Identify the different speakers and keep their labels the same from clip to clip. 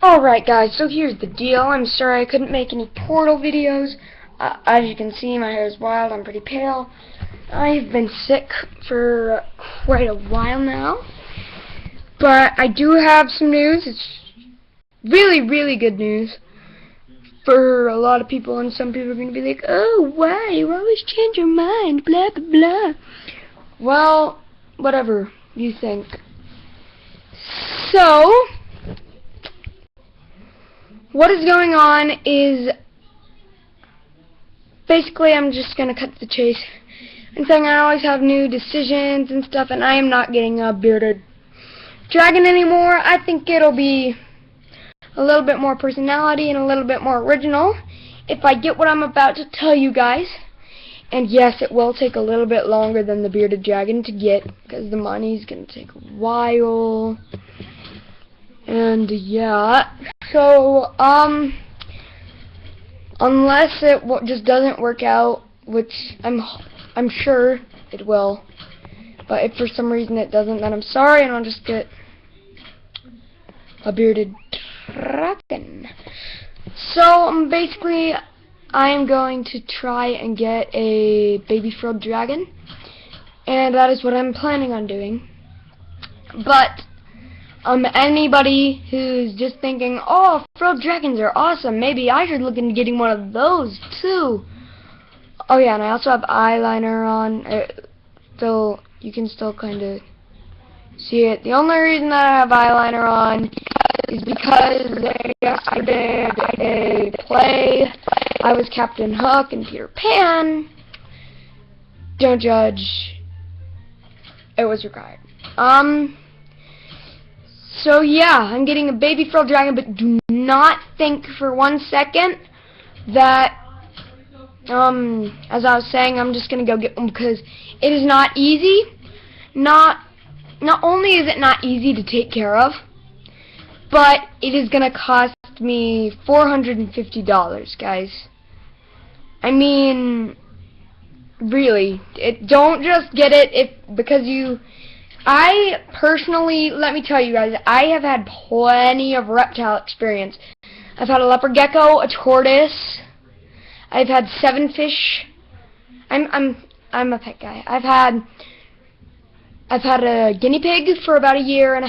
Speaker 1: Alright guys, so here's the deal. I'm sorry I couldn't make any portal videos. As you can see, my hair is wild, I'm pretty pale. I've been sick for quite a while now. But I do have some news. It's really, really good news for a lot of people, and some people are going to be like, oh, why? You always change your mind, blah, blah, blah. Well, whatever you think. So, what is going on is, basically I'm just going to cut to the chase. I'm saying I always have new decisions and stuff, and I am not getting a bearded dragon anymore. I think it'll be a little bit more personality and a little bit more original if I get what I'm about to tell you guys. And yes, it will take a little bit longer than the bearded dragon to get, because the money's going to take a while. And yeah, so unless it just doesn't work out, which I'm sure it will, but if for some reason it doesn't, then I'm sorry, and I'll just get a bearded dragon. So basically, I am going to try and get a baby frilled dragon, and that is what I'm planning on doing. But anybody who's just thinking, oh, frilled dragons are awesome, maybe I should look into getting one of those too. Oh yeah, and I also have eyeliner on. Still, you can still kind of see it. The only reason that I have eyeliner on is because yesterday I did a play. I was Captain Hook and Peter Pan. Don't judge. It was required. So yeah, I'm getting a baby frilled dragon, but do not think for 1 second that, as I was saying, I'm just gonna go get one, because it is not easy. Not only is it not easy to take care of, but it is gonna cost me $450, guys. I mean, really, don't just get it because you. I personally, let me tell you guys, I have had plenty of reptile experience. I've had a leopard gecko, a tortoise. I've had 7 fish. I'm a pet guy. I've had a guinea pig for about 1.5 years.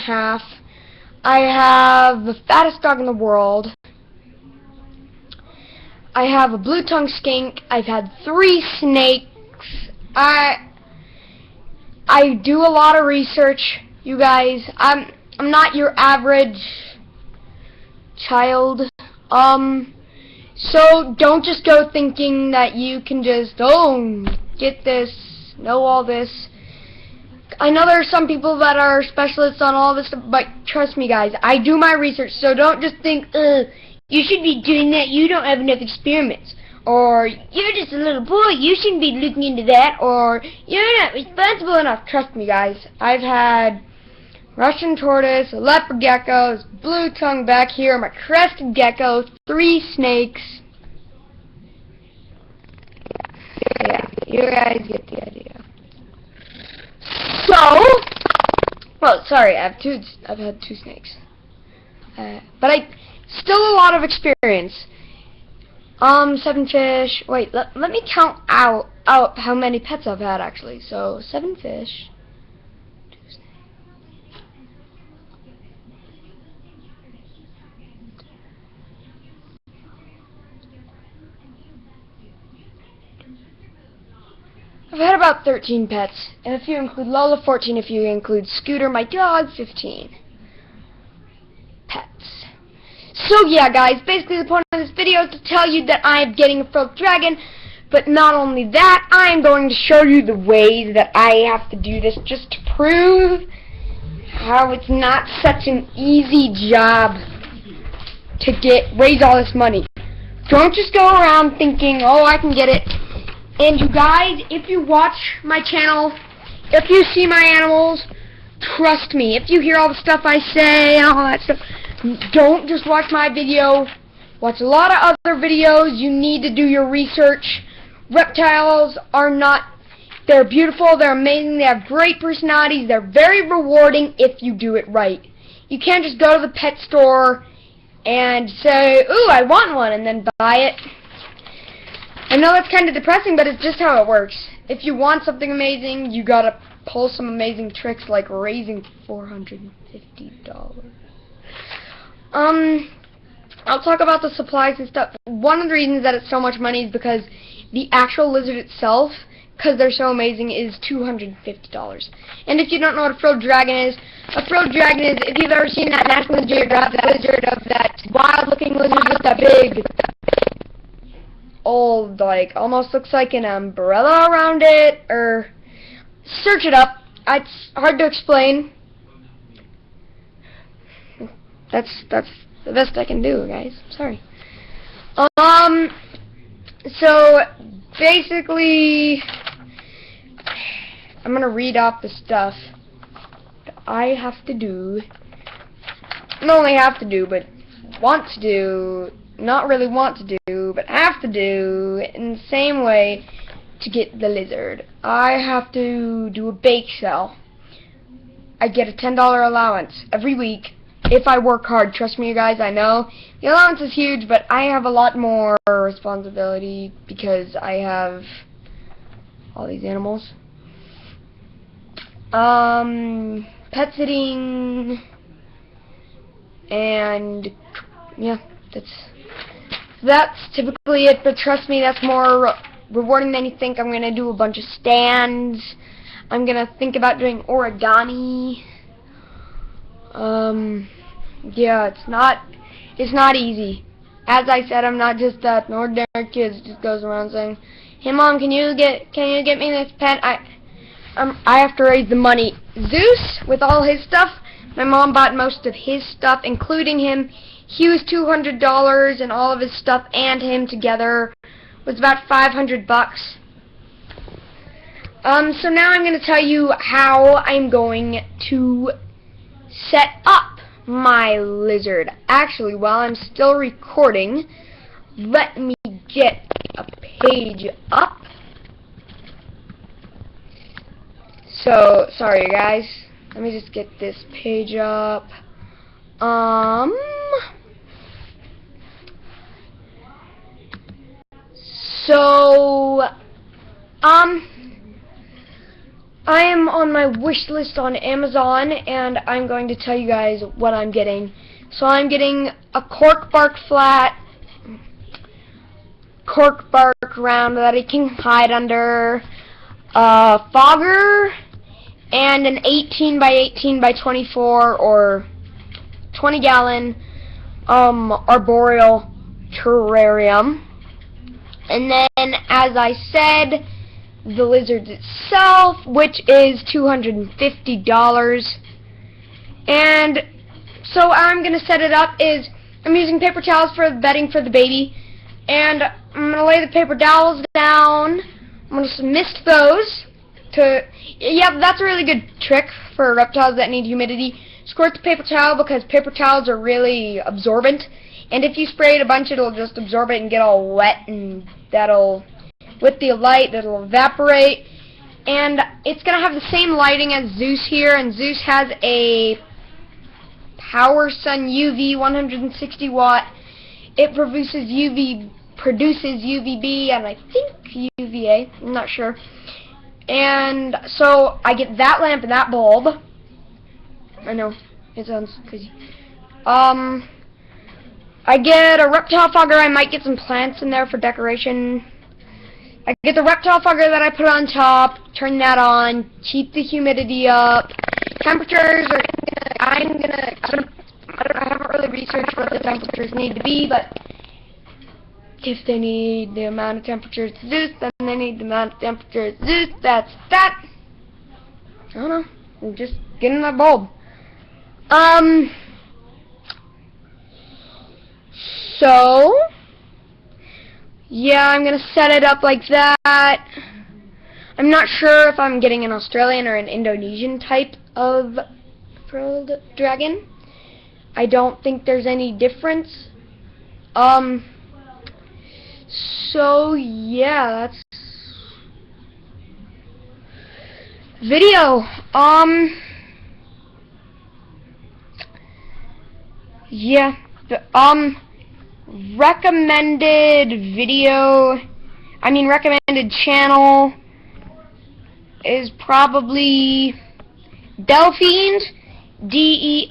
Speaker 1: I have the fattest dog in the world. I have a blue-tongued skink. I've had 3 snakes. I do a lot of research, you guys. I'm not your average child. So don't just go thinking that you can just, get this, know all this. I know there are some people that are specialists on all this stuff, but trust me, guys, I do my research, so don't just think, you should be doing that, you don't have enough experiments. Or, you're just a little boy, you shouldn't be looking into that, or, you're not responsible enough. Trust me, guys. I've had Russian tortoise, a leopard gecko, blue tongue back here, my crested gecko, 3 snakes. Yeah, you guys get the idea. So, well, sorry, I've had 2 snakes. But still a lot of experience. 7 fish. Wait, let me count out how many pets I've had, actually. So, 7 fish. 2 snakes. I've had about 13 pets. And if you include Lola, 14. If you include Scooter, my dog, 15 pets. So yeah, guys, basically the point of this video is to tell you that I am getting a frilled dragon, but not only that, I am going to show you the ways that I have to do this just to prove how it's not such an easy job to raise all this money. Don't just go around thinking, oh, I can get it. And you guys, if you watch my channel, if you see my animals, trust me, if you hear all the stuff I say and all that stuff, don't just watch my video. Watch a lot of other videos. You need to do your research. Reptiles are not, they're beautiful, they're amazing, they have great personalities, they're very rewarding if you do it right. You can't just go to the pet store and say, ooh, I want one, and then buy it. I know that's kind of depressing, but it's just how it works. If you want something amazing, you gotta pull some amazing tricks like raising $450. I'll talk about the supplies and stuff. One of the reasons that it's so much money is because the actual lizard itself, because they're so amazing, is $250. And if you don't know what a frilled dragon is, if you've ever seen that National Geographic lizard of that wild-looking lizard with that big, old, like, almost looks like an umbrella around it, or search it up. It's hard to explain. That's the best I can do, guys. Sorry. So basically, I'm gonna read off the stuff that I have to do. Not only have to do, but want to do. Not really want to do, but have to do in the same way to get the lizard. I have to do a bake sale. I get a $10 allowance every week if I work hard. Trust me, you guys, I know the allowance is huge, but I have a lot more responsibility because I have all these animals. Pet sitting, and yeah, that's typically it, but trust me, that's more rewarding than you think. I'm going to do a bunch of stands. I'm going to think about doing origami. Yeah, it's not easy. As I said, I'm not just that ordinary kid that just goes around saying, "Hey mom, can you get me this pet?" I have to raise the money. Zeus, with all his stuff, my mom bought most of his stuff, including him. He was $200, and all of his stuff and him together was about $500. So now I'm going to tell you how I'm going to set up my lizard. Actually, while I'm still recording, let me get a page up. So, sorry guys, let me just get this page up. So, I am on my wish list on Amazon, and I'm going to tell you guys what I'm getting. So I'm getting a cork bark flat, cork bark round that it can hide under, a fogger, and an 18 by 18 by 24 or 20 gallon arboreal terrarium. And then, as I said, the lizard itself, which is $250. And so I'm going to set it up is I'm using paper towels for the bedding for the baby, and I'm going to lay the paper towels down. I'm going to mist those to, yeah, that's a really good trick for reptiles that need humidity. Squirt the paper towel because paper towels are really absorbent, and if you spray it a bunch, it'll just absorb it and get all wet, and that'll, with the light, it'll evaporate. And it's going to have the same lighting as Zeus here, and Zeus has a Power Sun UV 160 watt. It produces UVB and I think UVA, I'm not sure. And so I get that lamp and that bulb. I know, it sounds crazy. I get a reptile fogger. I might get some plants in there for decoration. I get the reptile fogger that I put on top, turn that on, keep the humidity up. Temperatures are, I haven't really researched what the temperatures need to be, but if they need the amount of temperature to Zeus, then they need the amount of temperature to Zeus. That's that. I don't know. I'm just getting that bulb. So, yeah, I'm going to set it up like that. I'm not sure if I'm getting an Australian or an Indonesian type of frilled dragon. I don't think there's any difference. So, yeah, that's video. Yeah. recommended channel is probably Delphiend, Delfiend,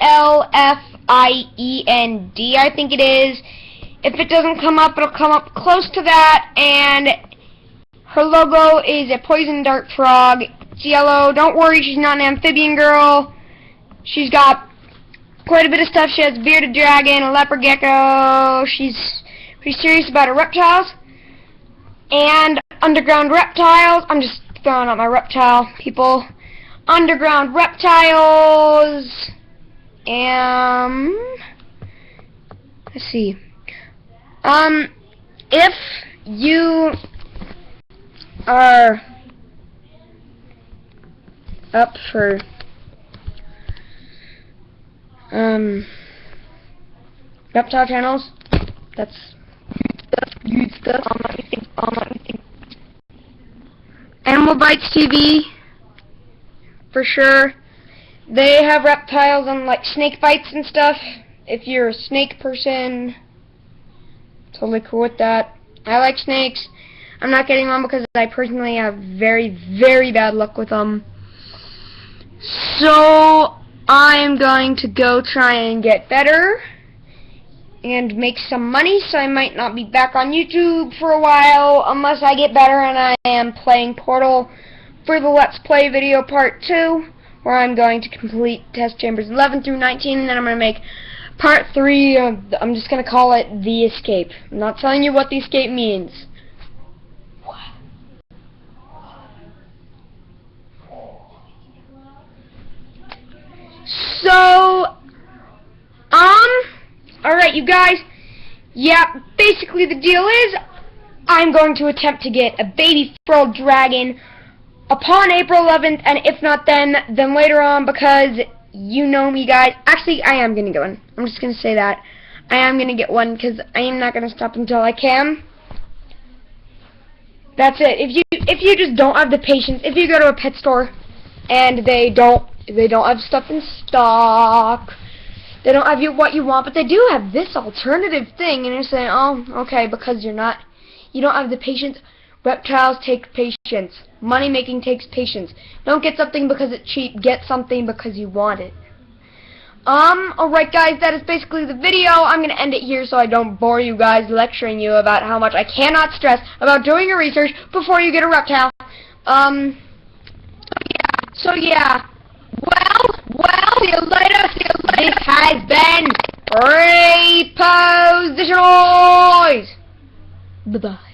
Speaker 1: I think it is. If it doesn't come up, it'll come up close to that, and her logo is a poison dart frog. It's yellow. Don't worry, she's not an amphibian girl. She's got quite a bit of stuff. She has a bearded dragon, a leopard gecko. She's pretty serious about her reptiles. And underground reptiles. I'm just throwing out my reptile people. Underground reptiles. Let's see. If you are up for reptile channels, that's huge stuff. Animal Bites TV, for sure. They have reptiles on like snake bites and stuff. If you're a snake person, totally cool with that. I like snakes. I'm not getting one because I personally have very, very bad luck with them. So I'm going to go try and get better and make some money, so I might not be back on YouTube for a while unless I get better, and I am playing Portal for the Let's Play video part 2, where I'm going to complete test chambers 11 through 19, and then I'm going to make part 3 of, I'm just going to call it The Escape. I'm not telling you what The Escape means. So, alright you guys, yeah, basically the deal is, I'm going to attempt to get a baby frog dragon upon April 11th, and if not then later on, because you know me guys. Actually, I am going to get one. I'm just going to say that. I am going to get one, because I am not going to stop until I can. That's it. If you just don't have the patience, if you go to a pet store, and they don't have stuff in stock, they don't have what you want, but they do have this alternative thing, and you're saying, oh, okay, because you don't have the patience. Reptiles take patience. Money making takes patience. Don't get something because it's cheap. Get something because you want it. Alright guys, that is basically the video. I'm going to end it here so I don't bore you guys lecturing you about how much I cannot stress about doing your research before you get a reptile. So yeah. Well, see you later. This has been Repositionoids. Bye-bye.